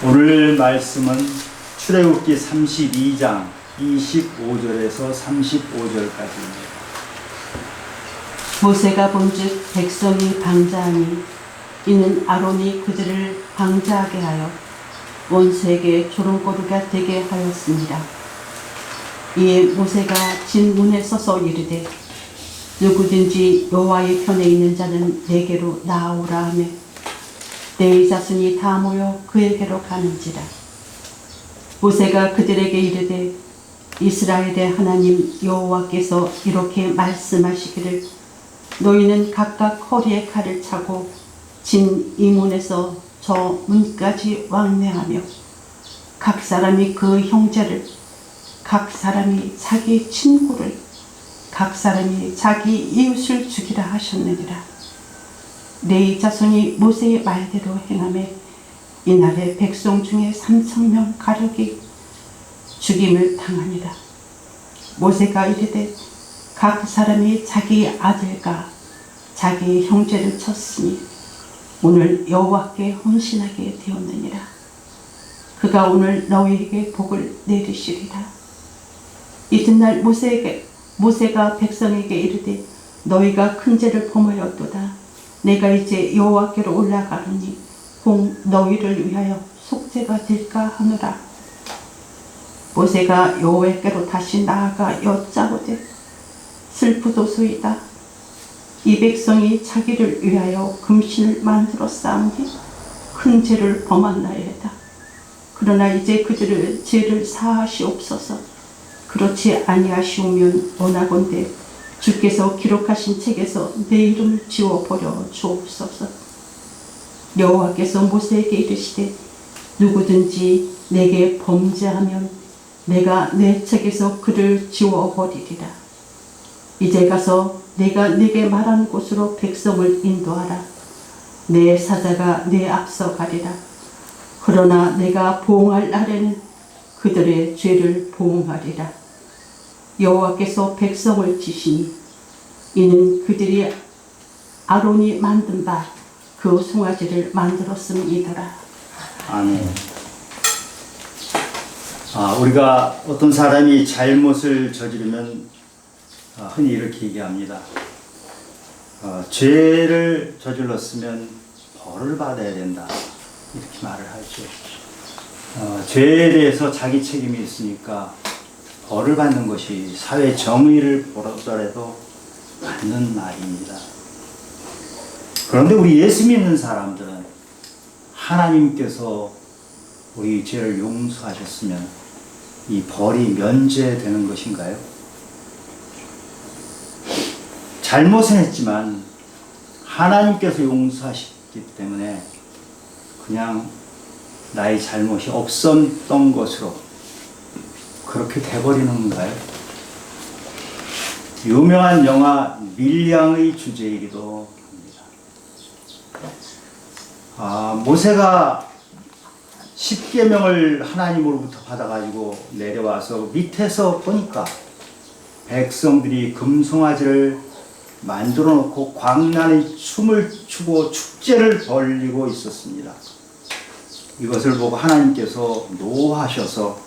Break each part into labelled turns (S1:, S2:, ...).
S1: 오늘 말씀은 출애굽기 32장 25절에서 35절까지입니다.
S2: 모세가 본즉 백성이 방자하니 이는 아론이 그들을 방자하게 하여 원수에게 조롱거리가 되게 하였습니다. 이에 모세가 진문에 서서 이르되 누구든지 여호와의 편에 있는 자는 내게로 나아오라 하며 내 자손이 다 모여 그에게로 가는지라. 모세가 그들에게 이르되 이스라엘의 하나님 여호와께서 이렇게 말씀하시기를 너희는 각각 허리에 칼을 차고 진 이문에서 저 문까지 왕래하며 각 사람이 그 형제를, 각 사람이 자기 친구를, 각 사람이 자기 이웃을 죽이라 하셨느니라. 네 자손이 모세의 말대로 행하매 이날에 백성 중에 3,000명 가력이 죽임을 당하니라. 모세가 이르되 각 사람이 자기 아들과 자기 형제를 쳤으니 오늘 여호와께 헌신하게 되었느니라. 그가 오늘 너희에게 복을 내리시리라. 이튿날 모세가 백성에게 이르되 너희가 큰 죄를 범하였도다. 내가 이제 여호와께로 올라가노니 혹 너희를 위하여 속죄가 될까 하노라. 모세가 여호와께로 다시 나아가 여짜오되 슬프도소이다. 이 백성이 자기를 위하여 금신을 만들어 쌓으니 큰 죄를 범한나이다. 그러나 이제 그들의 죄를 사하시옵소서. 그렇지 아니하시오면 원하건대 주께서 기록하신 책에서 내 이름을 지워버려 주옵소서. 여호와께서 모세에게 이르시되 누구든지 내게 범죄하면 내가 내 책에서 그를 지워버리리라. 이제 가서 내가 네게 말한 곳으로 백성을 인도하라. 내 사자가 내 앞서 가리라. 그러나 내가 보응할 날에는 그들의 죄를 보응하리라. 여호와께서 백성을 치시니 이는 그들이 아론이 만든 바 그 송아지를 만들었음이더라.
S1: 아멘. 우리가 어떤 사람이 잘못을 저지르면 흔히 이렇게 얘기합니다. 죄를 저질렀으면 벌을 받아야 된다. 이렇게 말을 하죠. 죄에 대해서 자기 책임이 있으니까 벌을 받는 것이 사회 정의를 보더라도 맞는 말입니다. 그런데 우리 예수 믿는 사람들은 하나님께서 우리 죄를 용서하셨으면 이 벌이 면제되는 것인가요? 잘못은 했지만 하나님께서 용서하셨기 때문에 그냥 나의 잘못이 없었던 것으로 그렇게 돼버리는 건가요? 유명한 영화 밀양의 주제이기도 합니다. 모세가 10계명을 하나님으로부터 받아가지고 내려와서 밑에서 보니까 백성들이 금송아지를 만들어 놓고 광란의 춤을 추고 축제를 벌이고 있었습니다. 이것을 보고 하나님께서 노하셔서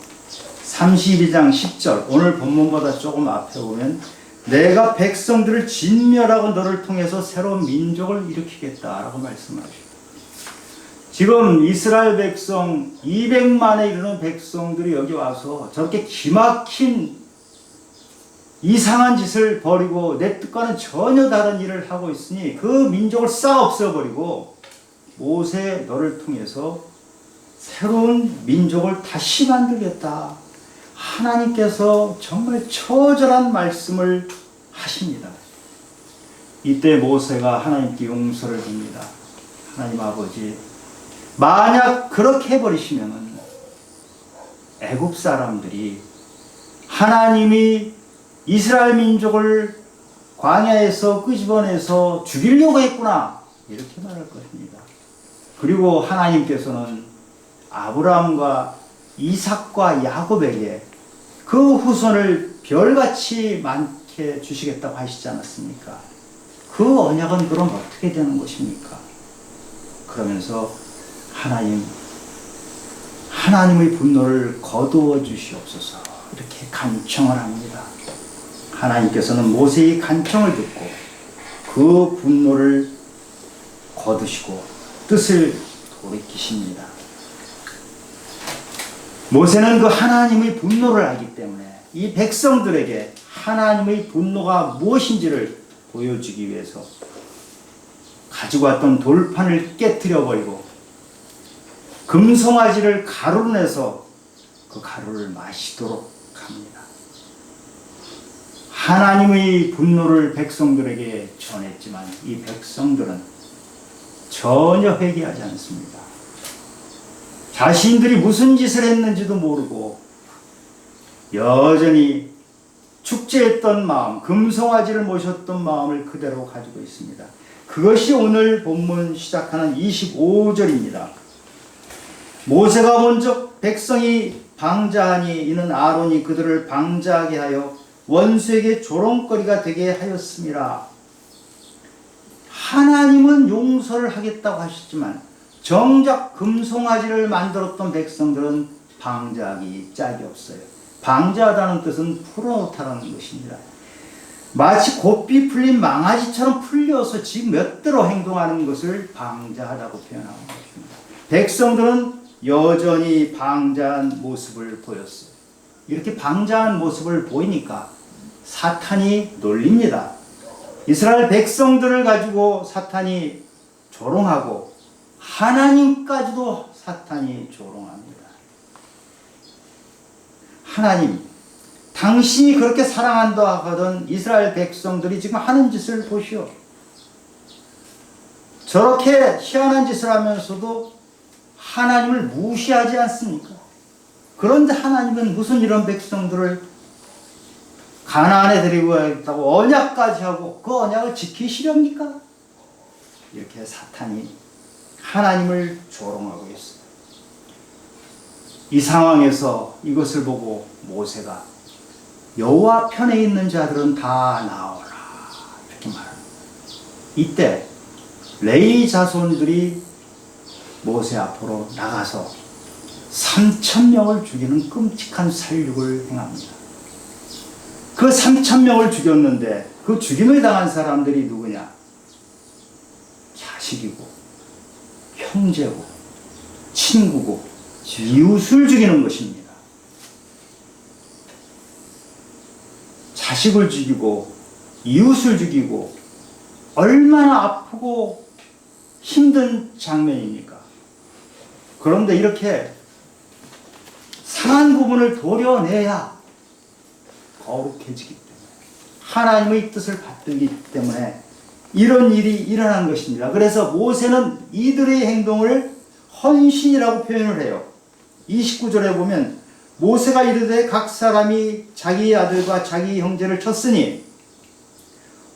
S1: 32장 10절 오늘 본문보다 조금 앞에 보면 내가 백성들을 진멸하고 너를 통해서 새로운 민족을 일으키겠다라고 말씀하십니다. 지금 이스라엘 백성 200만에 이르는 백성들이 여기 와서 저렇게 기막힌 이상한 짓을 벌이고 내 뜻과는 전혀 다른 일을 하고 있으니 그 민족을 싹 없애버리고 모세 너를 통해서 새로운 민족을 다시 만들겠다. 하나님께서 정말 처절한 말씀을 하십니다. 이때 모세가 하나님께 용서를 빕니다. 하나님 아버지, 만약 그렇게 해버리시면 애굽 사람들이 하나님이 이스라엘 민족을 광야에서 끄집어내서 죽이려고 했구나 이렇게 말할 것입니다. 그리고 하나님께서는 아브라함과 이삭과 야곱에게 그 후손을 별같이 많게 주시겠다고 하시지 않았습니까? 그 언약은 그럼 어떻게 되는 것입니까? 그러면서 하나님, 하나님의 분노를 거두어 주시옵소서 이렇게 간청을 합니다. 하나님께서는 모세의 간청을 듣고 그 분노를 거두시고 뜻을 돌이키십니다. 모세는 그 하나님의 분노를 알기 때문에 이 백성들에게 하나님의 분노가 무엇인지를 보여주기 위해서 가지고 왔던 돌판을 깨뜨려 버리고 금송아지를 가루로 내서 그 가루를 마시도록 합니다. 하나님의 분노를 백성들에게 전했지만 이 백성들은 전혀 회개하지 않습니다. 자신들이 무슨 짓을 했는지도 모르고 여전히 축제했던 마음, 금송아지를 모셨던 마음을 그대로 가지고 있습니다. 그것이 오늘 본문 시작하는 25절입니다. 모세가 먼저 백성이 방자하니 이는 아론이 그들을 방자하게 하여 원수에게 조롱거리가 되게 하였음이라. 하나님은 용서를 하겠다고 하셨지만 정작 금송아지를 만들었던 백성들은 방자하기 짝이 없어요. 방자하다는 뜻은 풀어놓다라는 것입니다. 마치 곱비 풀린 망아지처럼 풀려서 지 멋대로 행동하는 것을 방자하다고 표현하는 것입니다. 백성들은 여전히 방자한 모습을 보였어요. 이렇게 방자한 모습을 보이니까 사탄이 놀립니다. 이스라엘 백성들을 가지고 사탄이 조롱하고 하나님까지도 사탄이 조롱합니다. 하나님, 당신이 그렇게 사랑한다 하던 이스라엘 백성들이 지금 하는 짓을 보시오. 저렇게 희한한 짓을 하면서도 하나님을 무시하지 않습니까? 그런데 하나님은 무슨 이런 백성들을 가나안에 데리고 가겠다고 언약까지 하고 그 언약을 지키시렵니까? 이렇게 사탄이 하나님을 조롱하고 있어요. 이 상황에서 이것을 보고 모세가 여호와 편에 있는 자들은 다 나오라 이렇게 말합니다. 이때 레위 자손들이 모세 앞으로 나가서 3,000명을 죽이는 끔찍한 살육을 행합니다. 그 3,000명을 죽였는데 그 죽임을 당한 사람들이 누구냐? 자식이고 형제고 친구고 이웃을 죽이는 것입니다. 자식을 죽이고 이웃을 죽이고 얼마나 아프고 힘든 장면입니까? 그런데 이렇게 상한 부분을 도려내야 거룩해지기 때문에 하나님의 뜻을 받들기 때문에 이런 일이 일어난 것입니다. 그래서 모세는 이들의 행동을 헌신이라고 표현을 해요. 29절에 보면 모세가 이르되 각 사람이 자기의 아들과 자기 형제를 쳤으니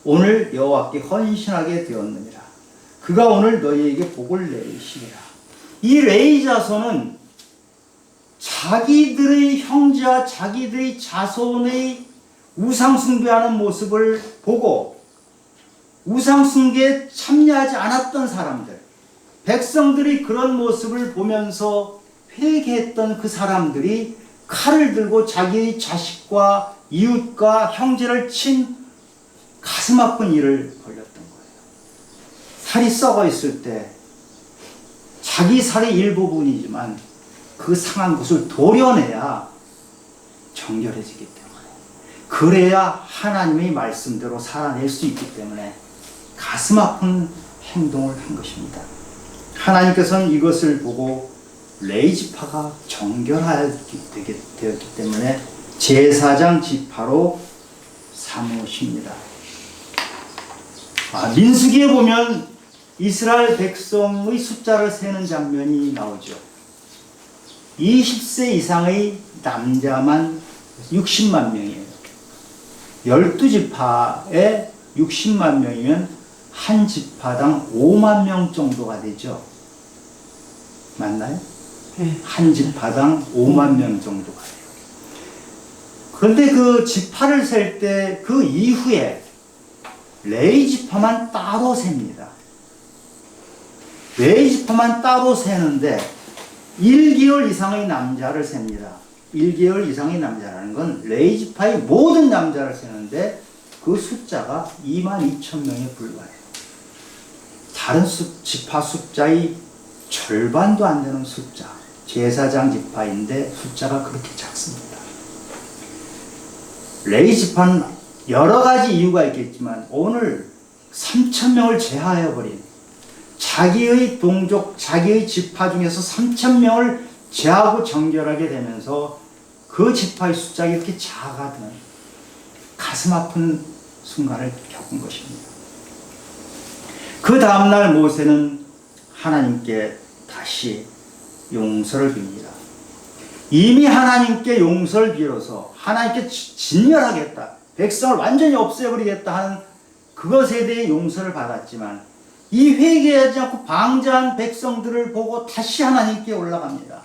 S1: 오늘 여호와께 헌신하게 되었느니라. 그가 오늘 너희에게 복을 내리시리라. 이 레위 자손은 자기들의 형제와 자기들의 자손의 우상숭배하는 모습을 보고 우상숭배에 참여하지 않았던 사람들, 백성들이 그런 모습을 보면서 회개했던 그 사람들이 칼을 들고 자기의 자식과 이웃과 형제를 친 가슴 아픈 일을 벌였던 거예요. 살이 썩어 있을 때 자기 살의 일부분이지만 그 상한 것을 도려내야 정결해지기 때문에, 그래야 하나님의 말씀대로 살아낼 수 있기 때문에 가슴 아픈 행동을 한 것입니다. 하나님께서는 이것을 보고 레위 지파가 정결하게 되었기 때문에 제사장 지파로 삼으십니다. 민수기에 보면 이스라엘 백성의 숫자를 세는 장면이 나오죠. 20세 이상의 남자만 60만 명이에요. 12지파에 60만 명이면 한 지파당 5만 명 정도가 되죠. 맞나요?
S2: 네.
S1: 한 지파당 5만 명 정도가 돼요. 그런데 그 지파를 셀 때 그 이후에 레위 지파만 따로 셉니다. 레위 지파만 따로 세는데 1개월 이상의 남자를 셉니다. 1개월 이상의 남자라는 건 레이지파의 모든 남자를 세는데 그 숫자가 22,000명에 불과해요. 다른 지파 숫자의 절반도 안 되는 숫자. 제사장 지파인데 숫자가 그렇게 작습니다. 레위 지파는 여러 가지 이유가 있겠지만 오늘 3,000명을 제하해버린 자기의 동족, 자기의 지파 중에서 3,000명을 제하고 정결하게 되면서 그 지파의 숫자가 이렇게 작아든 가슴 아픈 순간을 겪은 것입니다. 그 다음날 모세는 하나님께 다시 용서를 빕니다. 이미 하나님께 용서를 빌어서 하나님께 진멸하겠다, 백성을 완전히 없애버리겠다 하는 그것에 대해 용서를 받았지만 이 회개하지 않고 방자한 백성들을 보고 다시 하나님께 올라갑니다.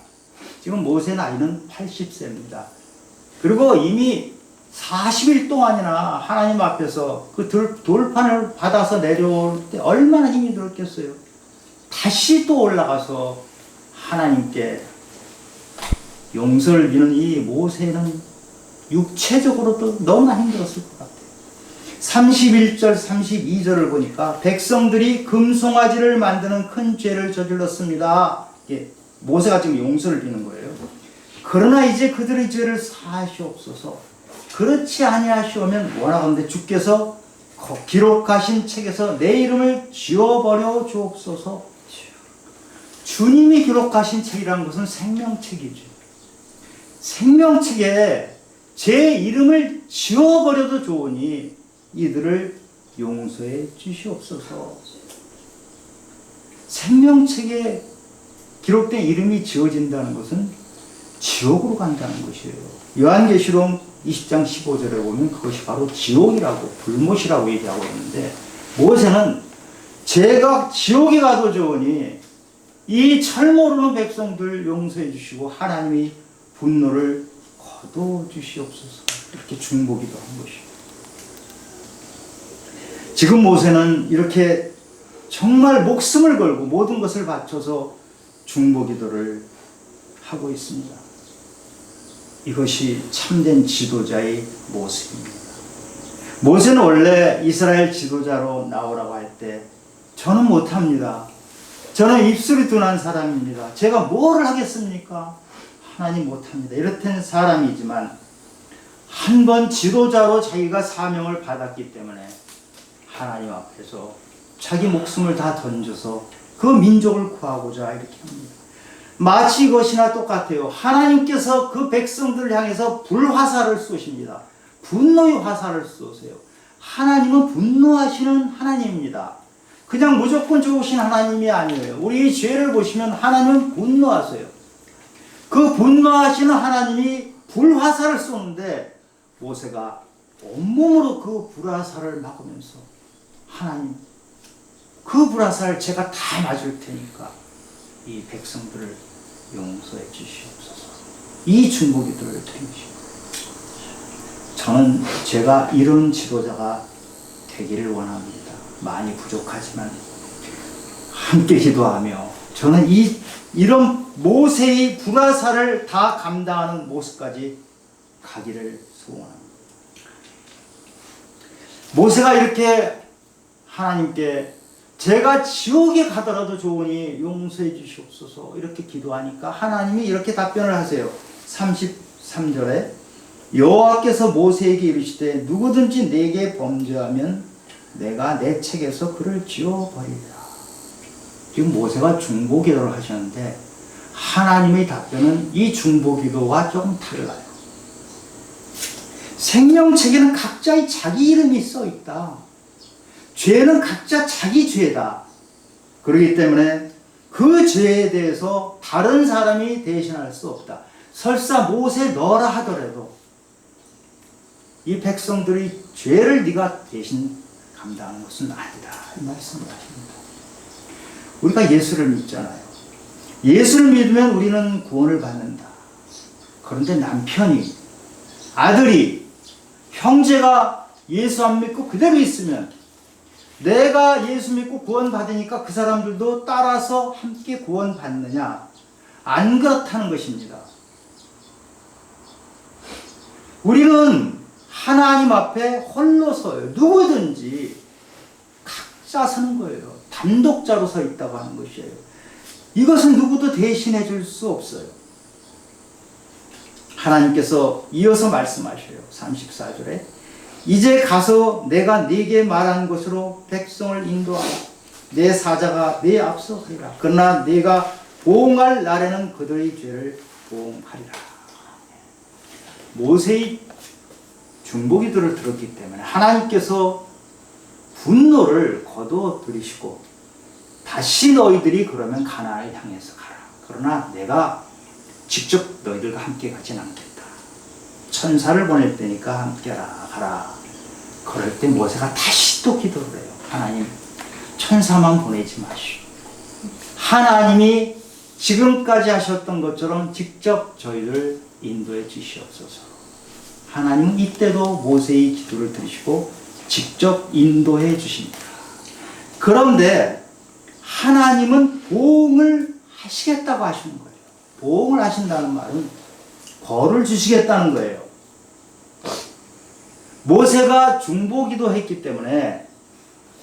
S1: 지금 모세 나이는 80세입니다. 그리고 이미 40일 동안이나 하나님 앞에서 그 돌판을 받아서 내려올 때 얼마나 힘이 들었겠어요. 다시 또 올라가서 하나님께 용서를 비는 이 모세는 육체적으로도 너무나 힘들었을 것 같아요. 31절, 32절을 보니까 백성들이 금송아지를 만드는 큰 죄를 저질렀습니다. 모세가 지금 용서를 비는 거예요. 그러나 이제 그들의 죄를 사하시옵소서. 그렇지 아니하시오면 원하건대 주께서 기록하신 책에서 내 이름을 지워버려 주옵소서. 주님이 기록하신 책이라는 것은 생명책이죠. 생명책에 제 이름을 지워버려도 좋으니 이들을 용서해 주시옵소서. 생명책에 기록된 이름이 지워진다는 것은 지옥으로 간다는 것이에요. 요한계시록 20장 15절에 보면 그것이 바로 지옥이라고, 불못이라고 얘기하고 있는데 모세는 제가 지옥에 가도 좋으니 이 철 모르는 백성들 용서해 주시고 하나님의 분노를 거둬 주시옵소서. 이렇게 중보기도 한 것이에요. 지금 모세는 이렇게 정말 목숨을 걸고 모든 것을 바쳐서 중보기도를 하고 있습니다. 이것이 참된 지도자의 모습입니다. 모세는 원래 이스라엘 지도자로 나오라고 할 때 저는 못합니다. 저는 입술이 둔한 사람입니다. 제가 뭐를 하겠습니까? 하나님 못합니다. 이렇던 사람이지만 한 번 지도자로 자기가 사명을 받았기 때문에 하나님 앞에서 자기 목숨을 다 던져서 그 민족을 구하고자 이렇게 합니다. 마치 이것이나 똑같아요. 하나님께서 그 백성들을 향해서 불화살을 쏘십니다. 분노의 화살을 쏘세요. 하나님은 분노하시는 하나님입니다. 그냥 무조건 좋으신 하나님이 아니에요. 우리의 죄를 보시면 하나님은 분노하세요. 그 분노하시는 하나님이 불화살을 쏘는데 모세가 온몸으로 그 불화살을 막으면서 하나님, 그 불화살 제가 다 맞을 테니까 이 백성들을 용서해 주시옵소서. 이 중보기도를 드립니다. 저는 제가 이런 지도자가 되기를 원합니다. 많이 부족하지만 함께 기도하며 저는 이런 모세의 불화살을 다 감당하는 모습까지 가기를 소원합니다. 모세가 이렇게 하나님께 제가 지옥에 가더라도 좋으니 용서해 주시옵소서 이렇게 기도하니까 하나님이 이렇게 답변을 하세요. 33절에 여호와께서 모세에게 이르시되 누구든지 내게 범죄하면 내가 내 책에서 그를 지워버리리라. 지금 모세가 중보기도를 하셨는데 하나님의 답변은 이 중보기도와 조금 달라요. 생명책에는 각자의 자기 이름이 써있다. 죄는 각자 자기 죄다. 그렇기 때문에 그 죄에 대해서 다른 사람이 대신할 수 없다. 설사 모세 너라 하더라도 이 백성들의 죄를 네가 대신 감당하는 것은 아니다. 이 말씀을 하십니다. 우리가 예수를 믿잖아요. 예수를 믿으면 우리는 구원을 받는다. 그런데 남편이, 아들이, 형제가 예수 안 믿고 그대로 있으면 내가 예수 믿고 구원 받으니까 그 사람들도 따라서 함께 구원 받느냐? 안 그렇다는 것입니다. 우리는 하나님 앞에 홀로 서요. 누구든지 각자 서는 거예요. 단독자로 서 있다고 하는 것이에요. 이것은 누구도 대신해 줄 수 없어요. 하나님께서 이어서 말씀하셔요. 34절에 이제 가서 내가 네게 말한 것으로 백성을 인도하라. 내 사자가 내 앞서 하리라. 그러나 네가 보응할 날에는 그들의 죄를 보응하리라. 모세의 중보기도를 들었기 때문에 하나님께서 분노를 거두어 들이시고 다시 너희들이 그러면 가나안을 향해서 가라. 그러나 내가 직접 너희들과 함께 가진 않겠다. 천사를 보낼 테니까 함께 가라. 그럴 때 모세가 다시 또 기도를 해요. 하나님, 천사만 보내지 마시오. 하나님이 지금까지 하셨던 것처럼 직접 저희를 인도해 주시옵소서. 하나님은 이때도 모세의 기도를 들으시고 직접 인도해 주십니다. 그런데 하나님은 보응을 하시겠다고 하시는 거예요. 보응을 하신다는 말은 벌을 주시겠다는 거예요. 모세가 중보기도 했기 때문에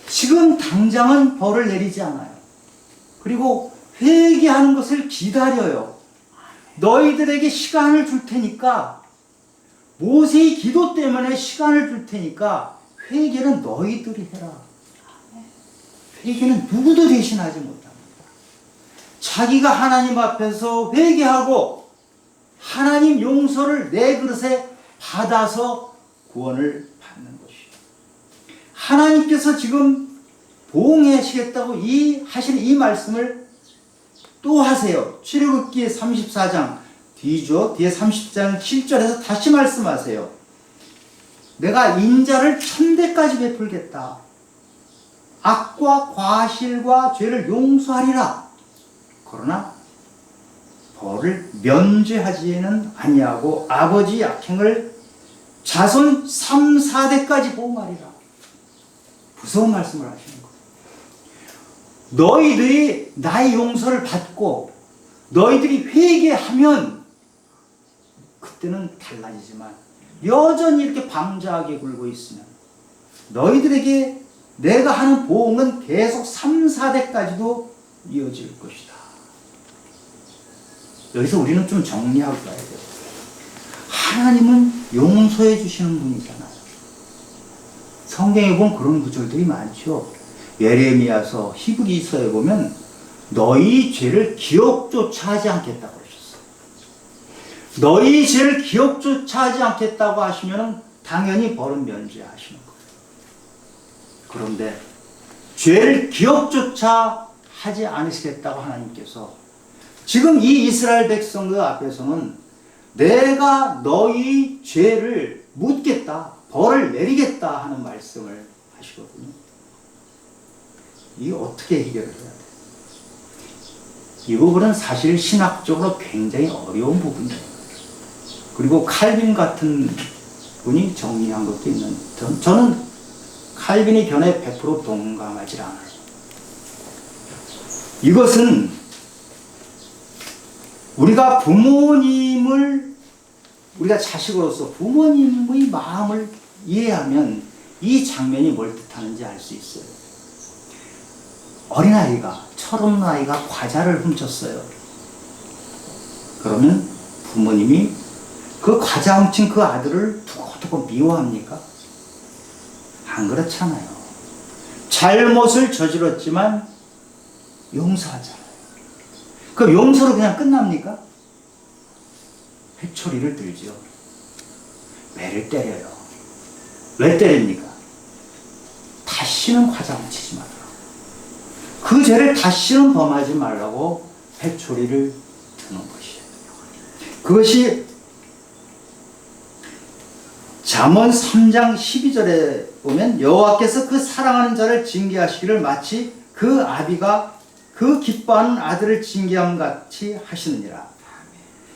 S1: 지금 당장은 벌을 내리지 않아요. 그리고 회개하는 것을 기다려요. 너희들에게 시간을 줄 테니까, 모세의 기도 때문에 시간을 줄 테니까 회개는 너희들이 해라. 회개는 누구도 대신하지 못합니다. 자기가 하나님 앞에서 회개하고 하나님 용서를 내 그릇에 받아서 구원을 받는 것이에요. 하나님께서 지금 보응하시겠다고 하시는 이 말씀을 또 하세요. 출애굽기 34장 뒤죠. 뒤에 30장 7절에서 다시 말씀하세요. 내가 인자를 1000대까지 베풀겠다. 악과 과실과 죄를 용서하리라. 그러나 벌을 면제하지는 아니하고 아버지 악행을 자손 3, 4대까지 보응하리라. 무서운 말씀을 하시는 거예요. 너희들이 나의 용서를 받고 너희들이 회개하면 그때는 달라지지만 여전히 이렇게 방자하게 굴고 있으면 너희들에게 내가 하는 보응은 계속 3, 4대까지도 이어질 것이다. 여기서 우리는 좀 정리하고 가야 돼요. 하나님은 용서해 주시는 분이잖아요. 성경에 보면 그런 구절들이 많죠. 예레미야서, 히브리서에 보면 너희 죄를 기억조차 하지 않겠다고 그러셨어요. 너희 죄를 기억조차 하지 않겠다고 하시면 당연히 벌은 면제하시는 거예요. 그런데 죄를 기억조차 하지 않으시겠다고 하나님께서 지금 이 이스라엘 백성들 앞에서는 내가 너희 죄를 묻겠다, 벌을 내리겠다 하는 말씀을 하시거든요. 이게 어떻게 해결을 해야 돼요? 이 부분은 사실 신학적으로 굉장히 어려운 부분이에요. 그리고 칼빈 같은 분이 정리한 것도 있는, 저는 칼빈의 견해 100% 동감하지 않아요. 이것은 우리가 우리가 자식으로서 부모님의 마음을 이해하면 이 장면이 뭘 뜻하는지 알 수 있어요. 어린아이가, 철없는 과자를 훔쳤어요. 그러면 부모님이 그 과자 훔친 그 아들을 두고두고 미워합니까? 안 그렇잖아요. 잘못을 저질렀지만 용서하잖아요. 그럼 용서로 그냥 끝납니까? 회초리를 들죠. 매를 때려요. 왜 때립니까? 다시는 과자 훔치지 말라고. 그 죄를 다시는 범하지 말라고 회초리를 드는 것이에요. 그것이 잠언 3장 12절에 보면 여호와께서 그 사랑하는 자를 징계하시기를 마치 그 아비가 그 기뻐하는 아들을 징계함 같이 하시느니라.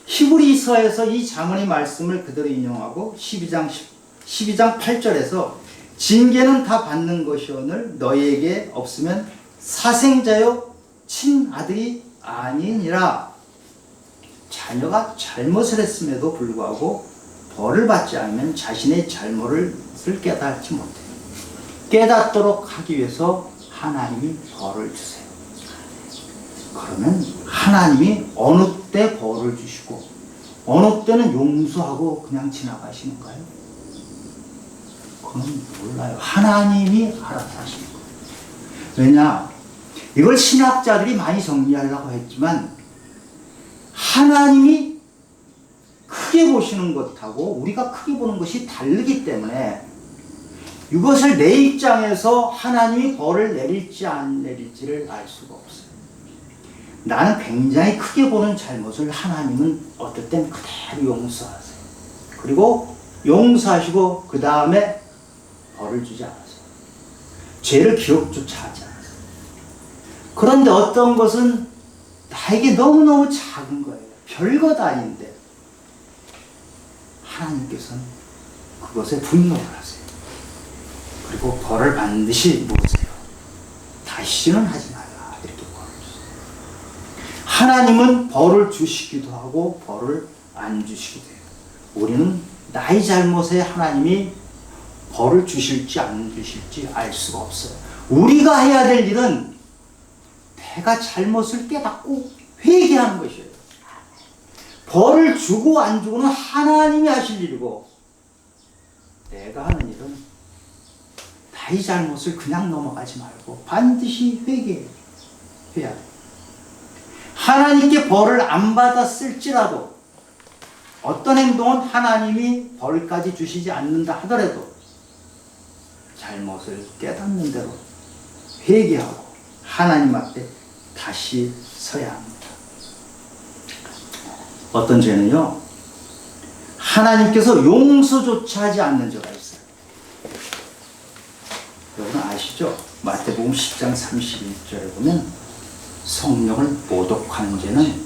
S1: 히브리서에서 이 잠언의 말씀을 그대로 인용하고 12장 8절에서 징계는 다 받는 것이오늘 너희에게 없으면 사생자요 친아들이 아니니라. 자녀가 잘못을 했음에도 불구하고 벌을 받지 않으면 자신의 잘못을 깨닫지 못해요. 깨닫도록 하기 위해서 하나님이 벌을 주세요. 그러면 하나님이 어느 때 벌을 주시고 어느 때는 용서하고 그냥 지나가시는가요? 그건 몰라요. 하나님이 알아서 하시는 거예요. 왜냐? 이걸 신학자들이 많이 정리하려고 했지만 하나님이 크게 보시는 것하고 우리가 크게 보는 것이 다르기 때문에 이것을 내 입장에서 하나님이 벌을 내릴지 안 내릴지를 알 수가 없어요. 나는 굉장히 크게 보는 잘못을 하나님은 어떨 땐 그대로 용서하세요. 그리고 용서하시고 그 다음에 벌을 주지 않으세요. 죄를 기억조차 하지 않으세요. 그런데 어떤 것은 나에게 너무너무 작은 거예요. 별것 아닌데 하나님께서는 그것에 분노를 하세요. 그리고 벌을 반드시 모으세요. 다시는 하지 말라 이렇게 벌을 주세요. 하나님은 벌을 주시기도 하고 벌을 안 주시기도 해요. 우리는 나의 잘못에 하나님이 벌을 주실지 안 주실지 알 수가 없어요. 우리가 해야 될 일은 내가 잘못을 깨닫고 회개하는 것이에요. 벌을 주고 안 주고는 하나님이 하실 일이고 내가 하는 일은 나의 잘못을 그냥 넘어가지 말고 반드시 회개해야 돼요. 하나님께 벌을 안 받았을지라도 어떤 행동은 하나님이 벌까지 주시지 않는다 하더라도 잘못을 깨닫는 대로 회개하고 하나님 앞에 다시 서야 합니다. 어떤 죄는요, 하나님께서 용서조차 하지 않는 죄가 있어요. 여러분 아시죠? 마태복음 10장 31절에 보면 성령을 모독하는 죄는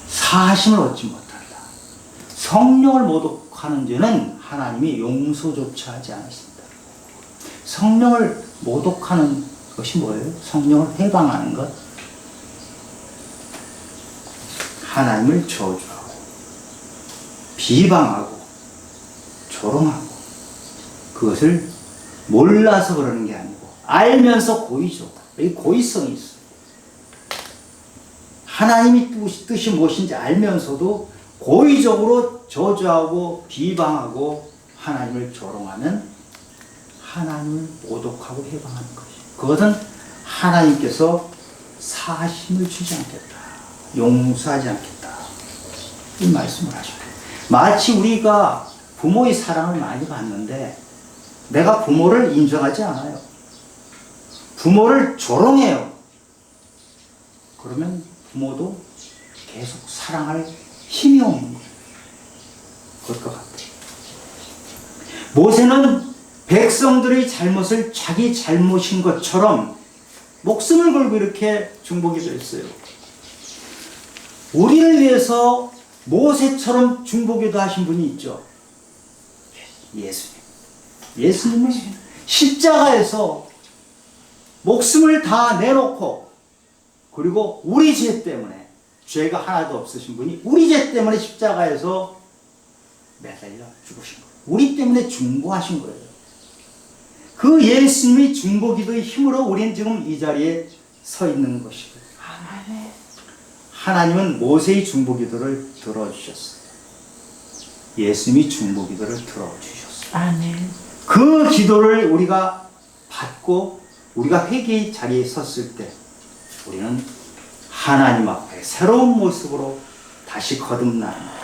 S1: 사하심을 얻지 못한다. 성령을 모독하는 죄는 하나님이 용서조차 하지 않으신다. 성령을 모독하는 것이 뭐예요? 성령을 해방하는 것. 하나님을 저주하고 비방하고 조롱하고 그것을 몰라서 그러는 게 아니고 알면서 고의적으로, 이 고의성이 있어요. 하나님이 뜻이 무엇인지 알면서도 고의적으로 저주하고 비방하고 하나님을 조롱하면 하나님을 모독하고 해방하는 것이에요. 그것은 하나님께서 사심을 주지 않겠다. 용서하지 않겠다. 이 말씀을 하십니다. 마치 우리가 부모의 사랑을 많이 받는데 내가 부모를 인정하지 않아요. 부모를 조롱해요. 그러면 부모도 계속 사랑할 힘이 없는 거예요. 그럴 것 같아요. 모세는 백성들의 잘못을 자기 잘못인 것처럼 목숨을 걸고 이렇게 중보기도 했어요. 우리를 위해서 모세처럼 중보기도 하신 분이 있죠. 예수님. 예수님은 십자가에서 목숨을 다 내놓고 그리고 우리 죄 때문에 죄가 하나도 없으신 분이 우리 죄 때문에 십자가에서 매달려 죽으신 거예요. 우리 때문에 중보하신 거예요. 그 예수님이 중보기도의 힘으로 우리는 지금 이 자리에 서 있는 것이고 하나님은 모세의 중보기도를 들어주셨어요. 예수님이 중보기도를 들어주셨어요.
S2: 아멘.
S1: 그 기도를 우리가 받고 우리가 회개의 자리에 섰을 때 우리는 하나님 앞에 새로운 모습으로 다시 거듭나는 거예요.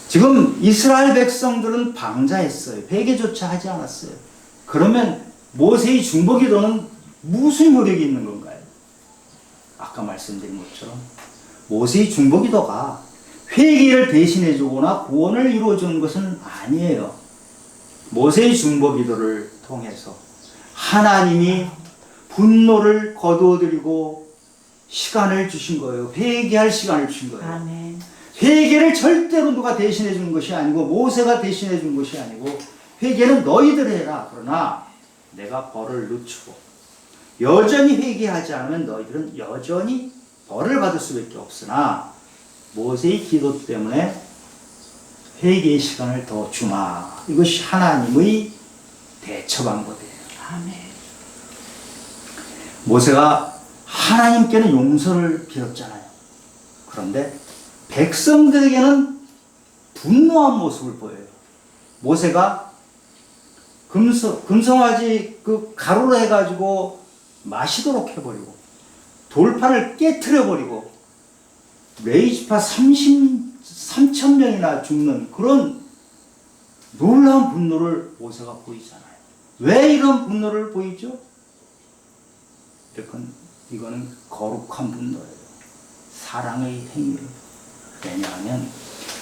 S1: 지금 이스라엘 백성들은 방자했어요. 회개조차 하지 않았어요. 그러면 모세의 중보기도는 무슨 효력이 있는 건가요? 아까 말씀드린 것처럼 모세의 중보기도가 회개를 대신해 주거나 구원을 이루어 주는 것은 아니에요. 모세의 중보기도를 통해서 하나님이 분노를 거두어드리고 시간을 주신 거예요. 회개할 시간을 주신 거예요.
S2: 아멘.
S1: 회개를 절대로 누가 대신해 주는 것이 아니고 모세가 대신해 준 것이 아니고 회개는 너희들 해라. 그러나 내가 벌을 늦추고 여전히 회개하지 않으면 너희들은 여전히 벌을 받을 수밖에 없으나 모세의 기도 때문에 회개의 시간을 더 주마. 이것이 하나님의 대처 방법이에요.
S2: 아멘.
S1: 모세가 하나님께는 용서를 빌었잖아요. 그런데 백성들에게는 분노한 모습을 보여요. 모세가 금송아지 그 가루로 해가지고 마시도록 해버리고 돌판을 깨트려버리고 레위지파 3,000명이나 죽는 그런 놀라운 분노를 모세가 보이잖아요. 왜 이런 분노를 보이죠? 이거는 거룩한 분노예요. 사랑의 행위예요. 왜냐하면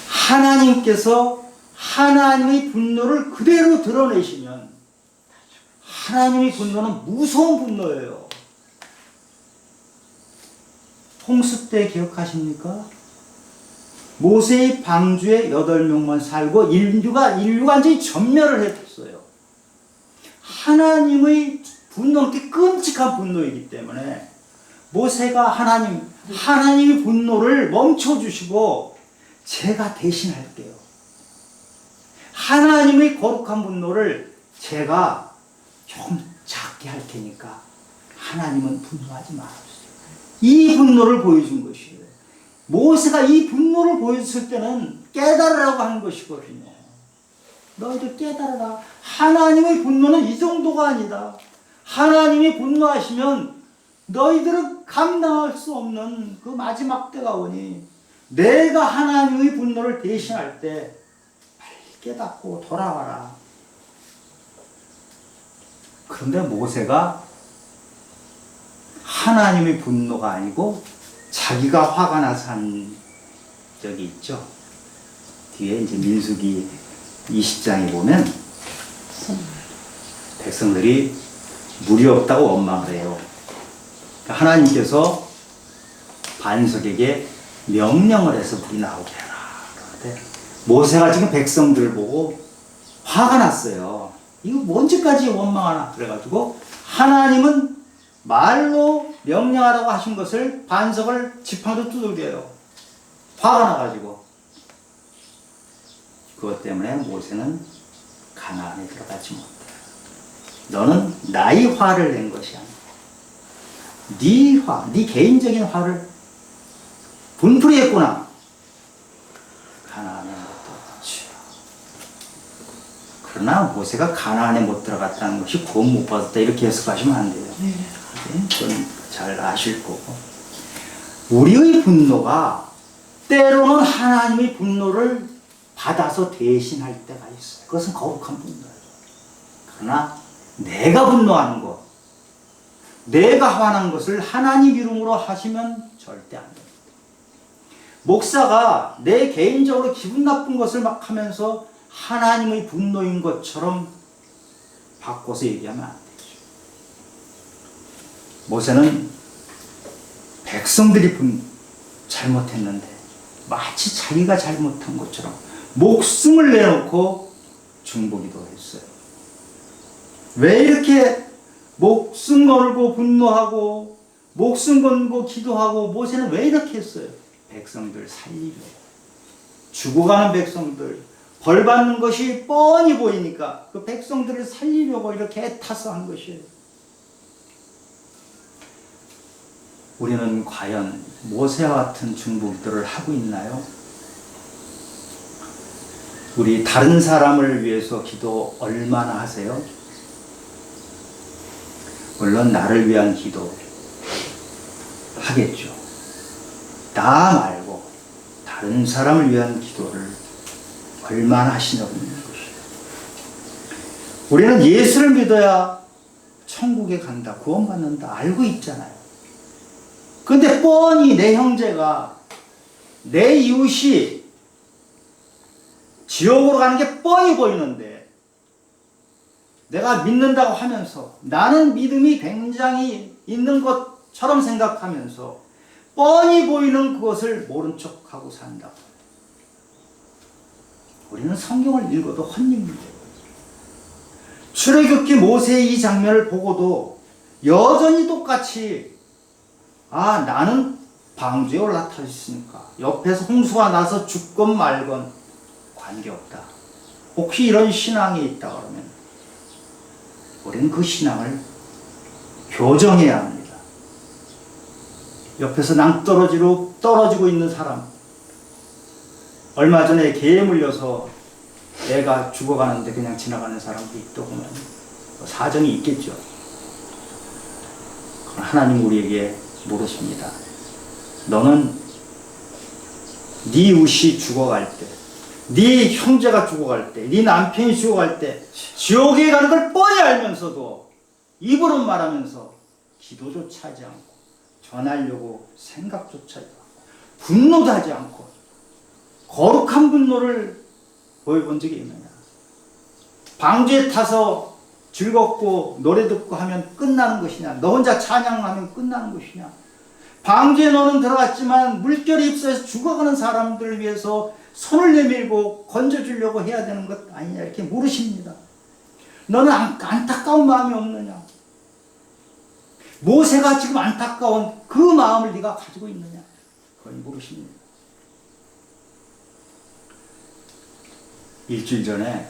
S1: 하나님께서 하나님의 분노를 그대로 드러내시면 하나님의 분노는 무서운 분노예요. 홍수 때 기억하십니까? 모세의 방주에 8명만 살고 인류가 완전히 전멸을 했어요. 하나님의 분노는 그렇게 끔찍한 분노이기 때문에 모세가 하나님의 분노를 멈춰주시고 제가 대신할게요. 하나님의 거룩한 분노를 제가 조금 작게 할 테니까 하나님은 분노하지 말아주세요. 이 분노를 보여준 것이에요. 모세가 이 분노를 보여줬을 때는 깨달으라고 하는 것이거든요. 너희들 깨달아라. 하나님의 분노는 이 정도가 아니다. 하나님이 분노하시면 너희들은 감당할 수 없는 그 마지막 때가 오니 내가 하나님의 분노를 대신할 때 빨리 깨닫고 돌아와라. 그런데 모세가 하나님의 분노가 아니고 자기가 화가 나서 한 적이 있죠. 뒤에 이제 민수기 20장에 보면 백성들이 물이 없다고 원망을 해요. 하나님께서 반석에게 명령을 해서 물이 나오게 해라. 그런데 모세가 지금 백성들을 보고 화가 났어요. 이거 언제까지 원망하나? 그래가지고 하나님은 말로 명령하라고 하신 것을 반석을 지팡이로 두들겨요. 화가 나가지고. 그것 때문에 모세는 가나안에 들어가지 못해요. 너는 나의 화를 낸 것이 아니야. 네 화, 네 개인적인 화를 분풀이했구나. 가나안에 못 들어갔지. 그러나 모세가 가나안에 못 들어갔다는 것이 구원 못 받았다 이렇게 해석하시면 안 돼요.
S2: 네.
S1: 그건 잘 아실 거고. 우리의 분노가 때로는 하나님의 분노를 받아서 대신할 때가 있어요. 그것은 거룩한 분노예요. 그러나 내가 분노하는 것, 내가 화난 것을 하나님 이름으로 하시면 절대 안 됩니다. 목사가 내 개인적으로 기분 나쁜 것을 막 하면서 하나님의 분노인 것처럼 바꿔서 얘기하면 안 되죠. 모세는 백성들이 잘못했는데 마치 자기가 잘못한 것처럼 목숨을 내놓고 중보기도 했어요. 왜 이렇게 목숨 걸고 분노하고 목숨 걸고 기도하고 모세는 왜 이렇게 했어요? 백성들 살리려고. 죽어가는 백성들, 벌 받는 것이 뻔히 보이니까 그 백성들을 살리려고 이렇게 애타서 한 것이에요. 우리는 과연 모세와 같은 중보기도를 하고 있나요? 우리 다른 사람을 위해서 기도 얼마나 하세요? 물론 나를 위한 기도 하겠죠. 나 말고 다른 사람을 위한 기도를 얼마나 하시냐고 있는 것이에요. 우리는 예수를 믿어야 천국에 간다, 구원받는다 알고 있잖아요. 근데 뻔히 내 형제가, 내 이웃이 지옥으로 가는 게 뻔히 보이는데 내가 믿는다고 하면서 나는 믿음이 굉장히 있는 것처럼 생각하면서 뻔히 보이는 그것을 모른 척하고 산다. 우리는 성경을 읽어도 헛입니다. 출애굽기 모세의 이 장면을 보고도 여전히 똑같이 나는 방주에 올라타 있으니까 옆에서 홍수가 나서 죽건 말건 관계없다. 혹시 이런 신앙이 있다 그러면 우리는 그 신앙을 교정해야 합니다. 옆에서 낭떠러지로 떨어지고 있는 사람, 얼마 전에 개에 물려서 애가 죽어가는데 그냥 지나가는 사람도 있다고 하면 사정이 있겠죠. 하나님 우리에게 물으십니다. 너는 네 이웃이 죽어갈 때, 네 형제가 죽어갈 때, 네 남편이 죽어갈 때 지옥에 가는 걸 뻔히 알면서도 입으로 말하면서 기도조차 하지 않고 전하려고 생각조차 하지 않고 분노도 하지 않고 거룩한 분노를 보여본 적이 있느냐? 방주에 타서 즐겁고 노래 듣고 하면 끝나는 것이냐? 너 혼자 찬양하면 끝나는 것이냐? 방주에 너는 들어갔지만 물결이 휩싸여서 죽어가는 사람들을 위해서 손을 내밀고 건져주려고 해야 되는 것 아니냐? 이렇게 물으십니다. 너는 안타까운 마음이 없느냐? 모세가 지금 안타까운 그 마음을 네가 가지고 있느냐? 그걸 물으십니다. 일주일 전에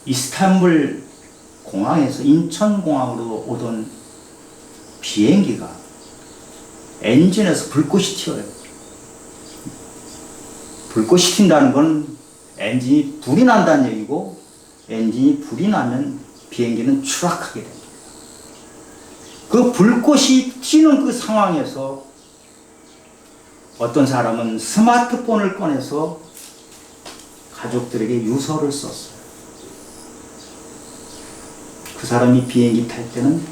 S1: 이스탄불 공항에서 인천공항으로 오던 비행기가 엔진에서 불꽃이 튀어요. 불꽃이 튄다는 건 엔진이 불이 난다는 얘기고, 엔진이 불이 나면 비행기는 추락하게 됩니다. 그 불꽃이 튀는 그 상황에서 어떤 사람은 스마트폰을 꺼내서 가족들에게 유서를 썼어요. 그 사람이 비행기 탈 때는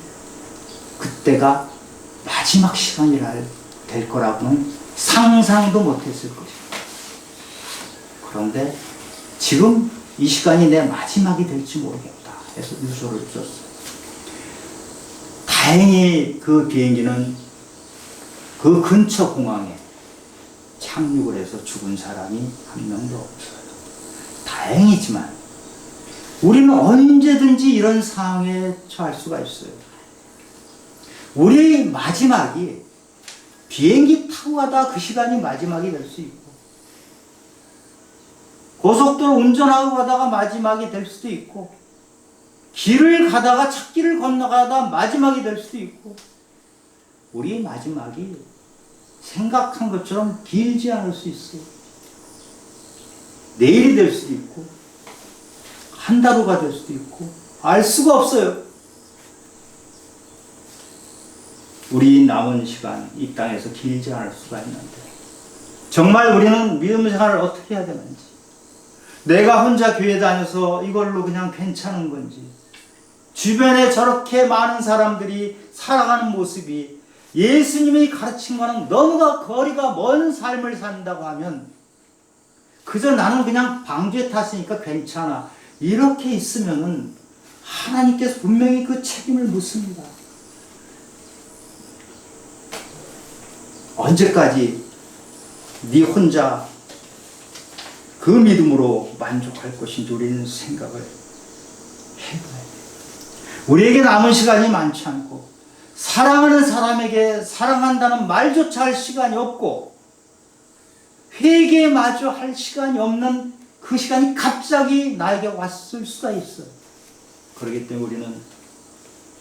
S1: 그때가 마지막 시간이라 될 거라고는 상상도 못했을 것입니다. 그런데 지금 이 시간이 내 마지막이 될지 모르겠다 해서 유서를 썼어요. 다행히 그 비행기는 그 근처 공항에 착륙을 해서 죽은 사람이 한 명도 없어요. 다행이지만 우리는 언제든지 이런 상황에 처할 수가 있어요. 우리의 마지막이 비행기 타고 가다 그 시간이 마지막이 될 수 있고, 고속도로 운전하고 가다가 마지막이 될 수도 있고, 길을 가다가 찾길을 건너가다 마지막이 될 수도 있고, 우리의 마지막이 생각한 것처럼 길지 않을 수 있어요. 내일이 될 수도 있고 한 달 후가 될 수도 있고 알 수가 없어요. 우리 남은 시간 이 땅에서 길지 않을 수가 있는데 정말 우리는 믿음 생활을 어떻게 해야 되는지, 내가 혼자 교회 다녀서 이걸로 그냥 괜찮은 건지, 주변에 저렇게 많은 사람들이 살아가는 모습이 예수님이 가르친 거는 너무나 거리가 먼 삶을 산다고 하면 그저 나는 그냥 방주에 탔으니까 괜찮아, 이렇게 있으면은 하나님께서 분명히 그 책임을 묻습니다. 언제까지 네 혼자 그 믿음으로 만족할 것인지 우리는 생각을 해봐야 돼요. 우리에게 남은 시간이 많지 않고, 사랑하는 사람에게 사랑한다는 말조차 할 시간이 없고, 회개마저 할 시간이 없는 그 시간이 갑자기 나에게 왔을 수가 있어요. 그렇기 때문에 우리는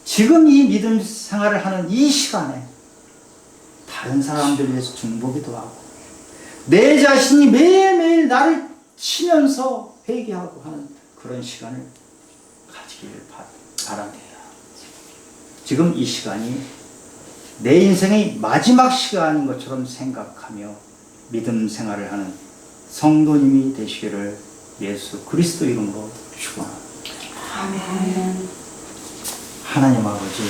S1: 지금 이 믿음 생활을 하는 이 시간에 다른 사람들 위해서 중보기도 하고, 내 자신이 매일매일 나를 치면서 회개하고 하는 그런 시간을 가지기를 바랍니다. 지금 이 시간이 내 인생의 마지막 시간인 것처럼 생각하며 믿음 생활을 하는 성도님이 되시기를 예수 그리스도 이름으로 축원합니다.
S2: 아멘.
S1: 하나님 아버지,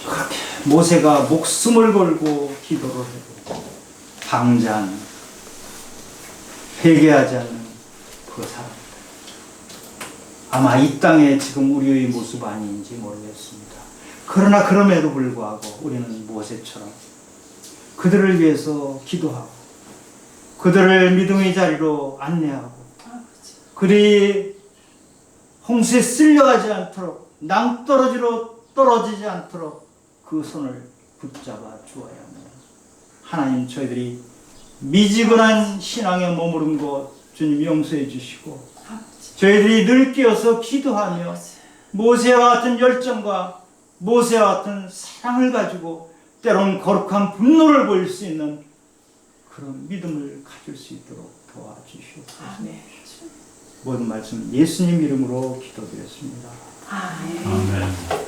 S1: 그렇게 모세가 목숨을 걸고 기도를 해도 방장 회개하지 않는 그 사람, 아마 이 땅에 지금 우리의 모습 아닌지 모르겠습니다. 그러나 그럼에도 불구하고 우리는 모세처럼 그들을 위해서 기도하고 그들을 믿음의 자리로 안내하고 그들이 홍수에 쓸려가지 않도록 낭떠러지로 떨어지지 않도록 그 손을 붙잡아 주어야 합니다. 하나님, 저희들이 미지근한 신앙에 머무른 것 주님 용서해 주시고, 저희들이 늘 깨어서 기도하며 모세와 같은 열정과 모세와 같은 사랑을 가지고 때로는 거룩한 분노를 보일 수 있는 그런 믿음을 가질 수 있도록 도와주시옵소서.
S2: 아멘.
S1: 모든 말씀 예수님 이름으로 기도드렸습니다.
S2: 아멘.
S3: 아멘.